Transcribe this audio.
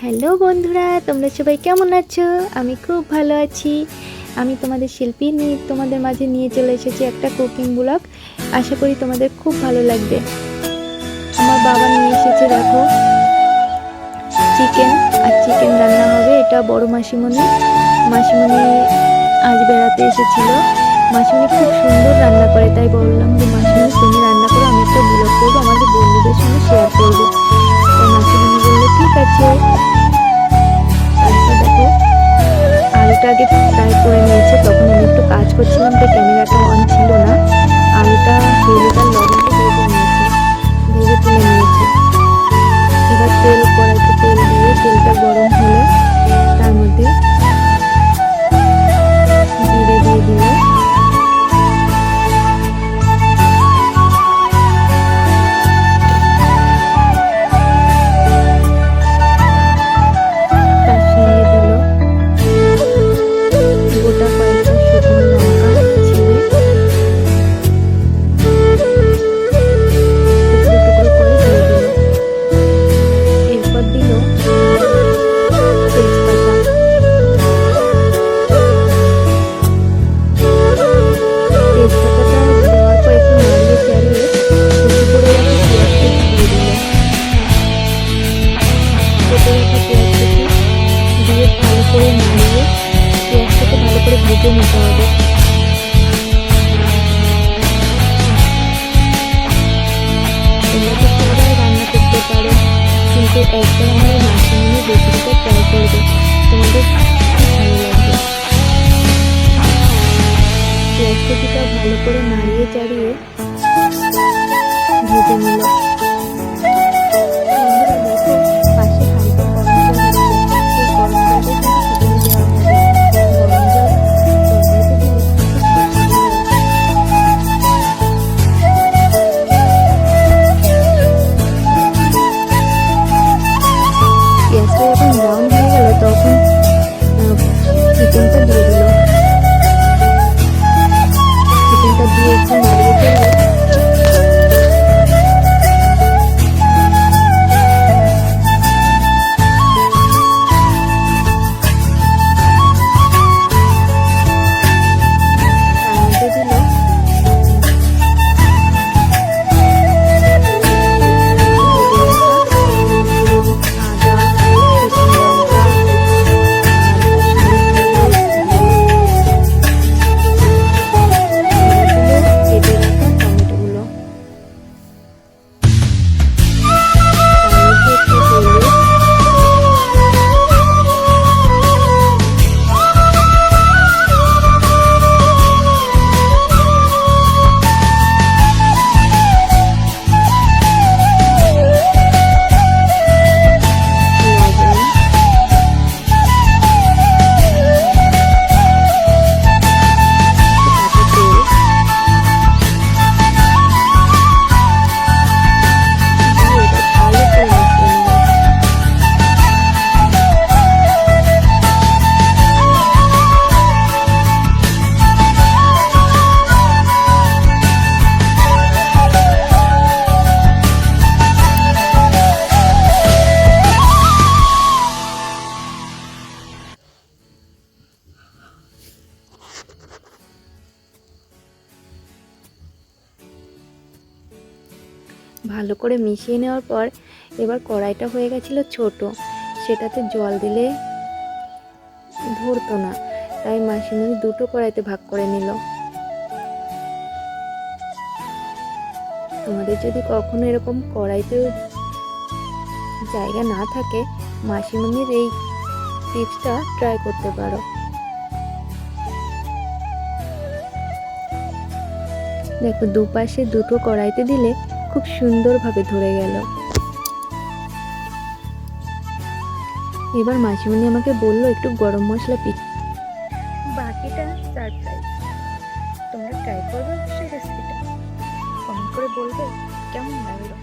Hello বন্ধুরা, তোমরা সবাই কেমন আছো? আমি খুব ভালো আছি। আমি তোমাদের শিল্পী তোমাদের মাঝে নিয়ে চলে এসেছি একটা কুকিং ব্লগ। আশা করি তোমাদের খুব ভালো লাগবে। আমার বাবা নিয়ে এসেছে, দেখো, চিকেন। আর চিকেন রান্না হবে। এটা বড় মাসিমণি আজ বেড়াতে এসেছিল। মাসিমণি খুব সুন্দর রান্না করে, তাই বললাম যে মাসিমণি তুমি রান্না করো, আমি একটা ব্লগ করবো, আমাদের বন্ধুদের সঙ্গে শেয়ার করবো। তাই মাসিমণি বললো ঠিক আছে। তারপর দেখো, আলুটা আগে ফ্রাই করে নিয়েছে। তখন আমি একটু কাজ করছিলাম, তাই ক্যামেরাটা অন ছিল না। আলুটা হলুদ আর লবণটা ভেজে তুলে নিয়েছে। এবার কড়াইতে তেল দিয়ে তেলটা গরম হলে তার মধ্যে জিরে দিয়ে দিল। তার সঙ্গে দিল গোটা কয়েকটা শুকনো লঙ্কা ছিঁড়ে টুকরো টুকরো করে দিয়ে দিল। এরপর দিল তেজপাতা। তেজপাতাটা দেওয়ার পর একটু নাড়িয়ে চাড়িয়ে কুচি করে রাখা পেঁয়াজ কুচি দিয়ে দিল। কেটে রাখা পেঁয়াজ কুচি দিয়ে ভালো করে নাড়িয়ে পেঁয়াজটাকে ভালো করে ভেজে নিতে হবে। তোমরা তো সবাই রান্না করতে পারো, কিন্তু একবার আমার মাসিমণির রেসিপিটা ট্রাই করবে, তোমাদের খুব ভালো লাগবে। পেঁয়াজ কুচিটা ভালো করে নাড়িয়ে চাড়িয়ে ভেজে নিল। বন্ধুরা দেখো, পাশে হালকা গরম জল হচ্ছে। এই গরম জলটা কিন্তু চিকেনে দেওয়া হবে। গরম জল তরকারিতে দিলে কিন্তু খুব ভালো লাগে। পেঁয়াজটা যখন ব্রাউন হয়ে গেল তখন চিকেনটা দিয়ে দিল। চিকেনটা দিয়ে একটু নাড়িয়ে চাড়িয়ে তার মধ্যে দিল আদা, শুকনো লঙ্কা, কেটে রাখা টমেটোগুলো। তার মধ্যে একটু হলুদ, লবণ, কাঁচা তেল দিয়ে এবার ভালো করে মিশিয়ে নিল। ভালো করে মিশিয়ে নেওয়ার পর এবার কড়াইটা হয়ে গেছিল ছোট, সেটাতে জল দিলে ধরতো না, তাই মাসিমণি দুটো কড়াইতে ভাগ করে নিল। তোমাদের যদি কখনো এরকম কড়াইতে জায়গা না থাকে, মাসিমণির এই টিপসটা ট্রাই করতে পারো। দেখো, দুপাশে দুটো কড়াইতে দিলে খুব সুন্দরভাবে ধরে গেল। এবার মাসিমণি আমাকে বললো একটু গরম মশলা বাকিটা সারপ্রাইজ। তোমরা ট্রাই করবে সেই রেসিপিটা, কমেন্ট করে বলবে কেমন লাগলো।